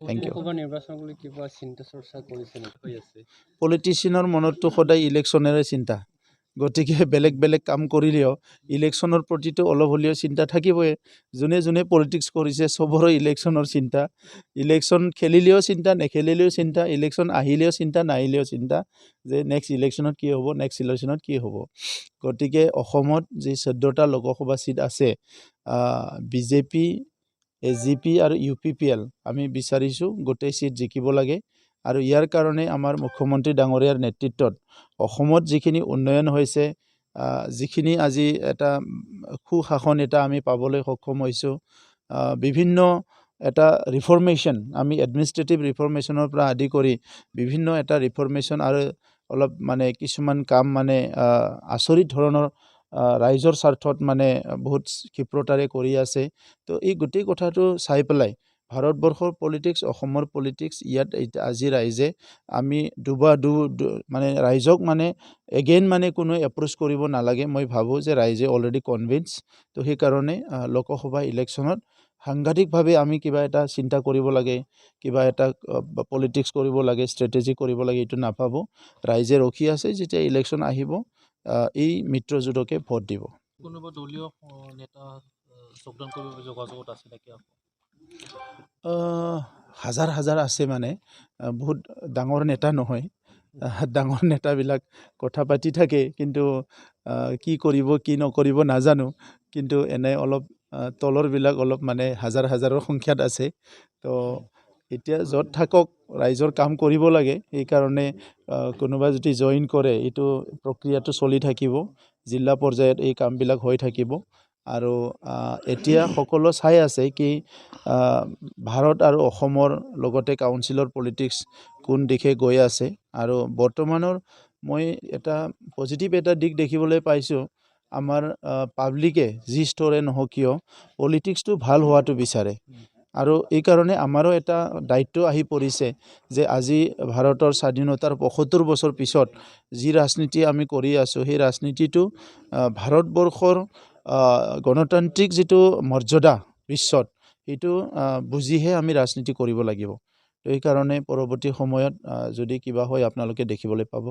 Thank you. পলিটিচিয়ানৰ মনততো সদায় ইলেকশ্যনেৰে চিন্তা গতিকে বেলেগ বেলেগ কাম কৰিলেও ইলেকশ্যনৰ প্ৰতিটো অলপ হ'লেও চিন্তা থাকিবই যোনে যোনে পলিটিক্স কৰিছে চবৰে ইলেকশ্যনৰ চিন্তা ইলেকশ্যন খেলিলেও চিন্তা নেখেলিলেও চিন্তা ইলেকশ্যন আহিলেও চিন্তা নাহিলেও চিন্তা যে নেক্সট ইলেকশ্যনত কি হ'ব নেক্সট ইলেকশ্যনত কি হ'ব গতিকে অসমত যি 14টা লোকসভা সিট আছে বিজেপি এজিপি আৰু ইউপিপিএল আমি বিচাৰিছোঁ গোটেই সিট জিকিব লাগে আৰু ইয়াৰ কাৰণে আমাৰ মুখ্যমন্ত্ৰী ডাঙৰীয়াৰ নেতৃত্বত অসমত যিখিনি উন্নয়ন হৈছে যিখিনি আজি এটা সুশাসন এটা আমি পাবলৈ সক্ষম হৈছোঁ বিভিন্ন এটা ৰিফৰ্মেশ্যন আমি এডমিনিষ্ট্ৰেটিভ ৰিফৰ্মেশ্যনৰ পৰা আদি কৰি বিভিন্ন এটা ৰিফৰ্মেশ্যন আৰু অলপ মানে কিছুমান কাম মানে আচৰিত ধৰণৰ ৰাইজৰ স্বাৰ্থত মানে বহুত ক্ষিপ্ৰতাৰে কৰি আছে তো এই গোটেই কথাটো চাই পেলাই ভাৰতবৰ্ষৰ পলিটিক্স অসমৰ পলিটিক্স ইয়াত আজি ৰাইজে আমি মানে ৰাইজক মানে এগেইন মানে কোনো এপ্ৰ'চ কৰিব নালাগে মই ভাবোঁ যে ৰাইজে অলৰেডি কনভিন্স তো সেইকাৰণে লোকসভা ইলেকশ্যনত সাংঘাতিকভাৱে আমি কিবা এটা চিন্তা কৰিব লাগে কিবা এটা পলিটিক্স কৰিব লাগে ষ্ট্ৰেটেজি কৰিব লাগে এইটো নাভাবোঁ ৰাইজে ৰখি আছে যেতিয়া ইলেকশ্যন আহিব এই মিত্ৰজোঁটকে ভোট দিব কোনোবা দলীয় নেতা যোগদান কৰিব যোগাযোগত আছে নেকি হাজাৰ হাজাৰ আছে মানে বহুত ডাঙৰ নেতা নহয় ডাঙৰ নেতাবিলাক কথা পাতি থাকে কিন্তু কি কৰিব কি নকৰিব নাজানো কিন্তু এনে অলপ তলৰবিলাক অলপ মানে হাজাৰ হাজাৰৰ সংখ্যাত আছে তো এতিয়া য'ত থাকক ৰাইজৰ কাম কৰিব লাগে সেইকাৰণে কোনোবা যদি জইন কৰে এইটো প্ৰক্ৰিয়াটো চলি থাকিব জিলা পৰ্যায়ত এই কামবিলাক হৈ থাকিব আৰু এতিয়া সকলো চাই আছে কি ভাৰত আৰু অসমৰ লগতে কাউন্সিলৰ পলিটিক্স কোন দিশে গৈ আছে আৰু বৰ্তমানৰ মই এটা পজিটিভ এটা দিশ দেখিবলৈ পাইছোঁ আমাৰ পাব্লিকে যি স্তৰে নহওক কিয় পলিটিক্সটো ভাল হোৱাটো বিচাৰে আৰু এই কাৰণে আমাৰো এটা দায়িত্ব আহি পৰিছে যে আজি ভাৰতৰ স্বাধীনতাৰ ৭৫ বছৰ পিছত যি ৰাজনীতি আমি কৰি আছোঁ সেই ৰাজনীতিটো ভাৰতবৰ্ষৰ গণতান্ত্ৰিক যিটো মৰ্যাদা বিশ্বত সেইটো বুজিহে আমি ৰাজনীতি কৰিব লাগিব তো এই কাৰণে পৰৱৰ্তী সময়ত যদি কিবা হয় আপোনালোকে দেখিবলৈ পাব